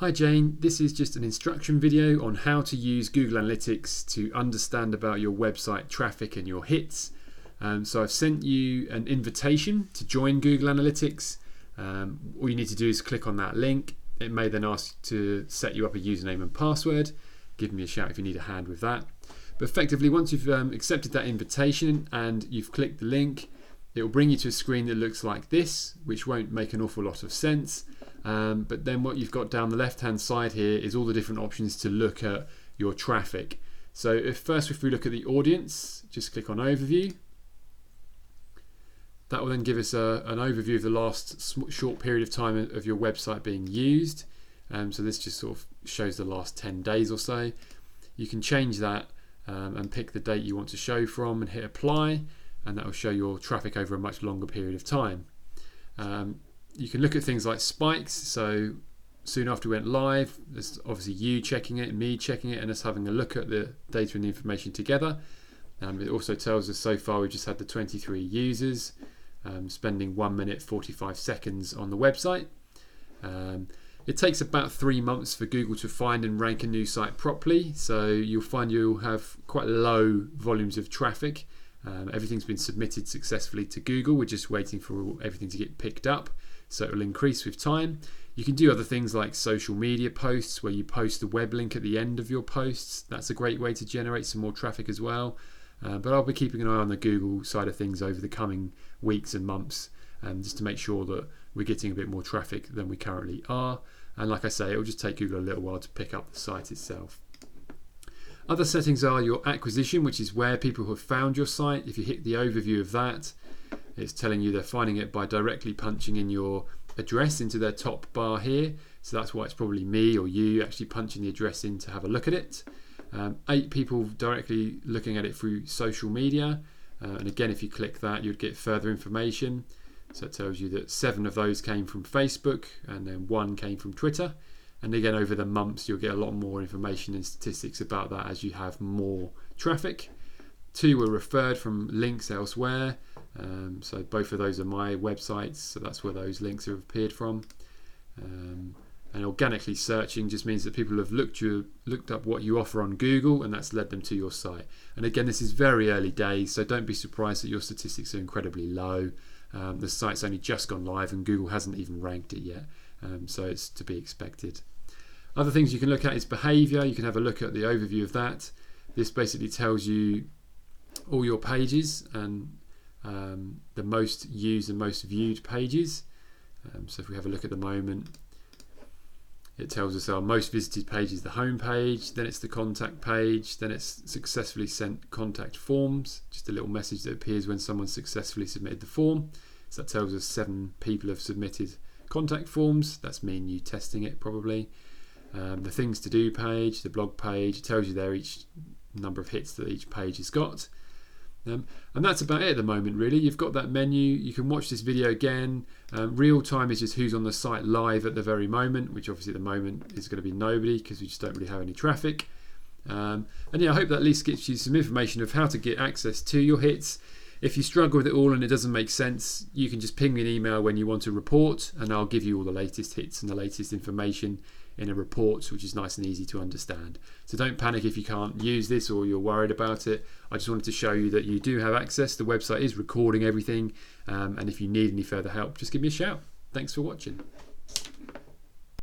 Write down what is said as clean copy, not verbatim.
Hi Jane, this is just an instruction video on how to use Google Analytics to understand about your website traffic and your hits. So I've sent you an invitation to join Google Analytics. All you need to do is click on that link. It may then ask to set you up a username and password. Give me a shout if you need a hand with that. But effectively, once you've accepted that invitation and you've clicked the link, it will bring you to a screen that looks like this, which won't make an awful lot of sense. But then what you've got down the left hand side here is all the different options to look at your traffic. So if we look at the audience, just click on overview. That will then give us an overview of the last short period of time of your website being used. So this just sort of shows the last 10 days or so. You can change that and pick the date you want to show from and hit apply, and that will show your traffic over a much longer period of time. You can look at things like spikes. So soon after we went live, there's obviously you checking it, me checking it, and us having a look at the data and the information together. It also tells us so far we've just had the 23 users spending 1 minute 45 seconds on the website. It takes about 3 months for Google to find and rank a new site properly, so you'll find you'll have quite low volumes of traffic. Everything's been submitted successfully to Google. We're just waiting for everything to get picked up, so it will increase with time. You can do other things like social media posts where you post the web link at the end of your posts. That's a great way to generate some more traffic as well. But I'll be keeping an eye on the Google side of things over the coming weeks and months, just to make sure that we're getting a bit more traffic than we currently are. And like I say, it will just take Google a little while to pick up the site itself. Other settings are your acquisition, which is where people have found your site. If you hit the overview of that, it's telling you they're finding it by directly punching in your address into their top bar here. So that's why it's probably me or you actually punching the address in to have a look at it. 8 people directly looking at it through social media. And again, if you click that, you'd get further information. So it tells you that 7 of those came from Facebook and then 1 came from Twitter. And again, over the months, you'll get a lot more information and statistics about that as you have more traffic. 2 were referred from links elsewhere. So both of those are my websites. So that's where those links have appeared from. And organically searching just means that people have looked up what you offer on Google, and that's led them to your site. And again, this is very early days, so don't be surprised that your statistics are incredibly low. The site's only just gone live and Google hasn't even ranked it yet. So it's to be expected. Other things you can look at is behavior. You can have a look at the overview of that. This basically tells you all your pages and the most used and most viewed pages. So if we have a look at the moment, it tells us our most visited page is the home page, then it's the contact page, then it's successfully sent contact forms, just a little message that appears when someone successfully submitted the form. So that tells us 7 people have submitted contact forms. That's me and you testing it probably. The things to do page, the blog page, it tells you there each number of hits that each page has got. And that's about it at the moment really. You've got that menu, you can watch this video again. Real time is just who's on the site live at the very moment, which obviously at the moment is going to be nobody because we just don't really have any traffic. And yeah, I hope that at least gives you some information of how to get access to your hits. If you struggle with it all and it doesn't make sense, you can just ping me an email when you want a report and I'll give you all the latest hits and the latest information in a report, which is nice and easy to understand. So don't panic if you can't use this or you're worried about it. I just wanted to show you that you do have access. The website is recording everything, and if you need any further help, just give me a shout. Thanks for watching.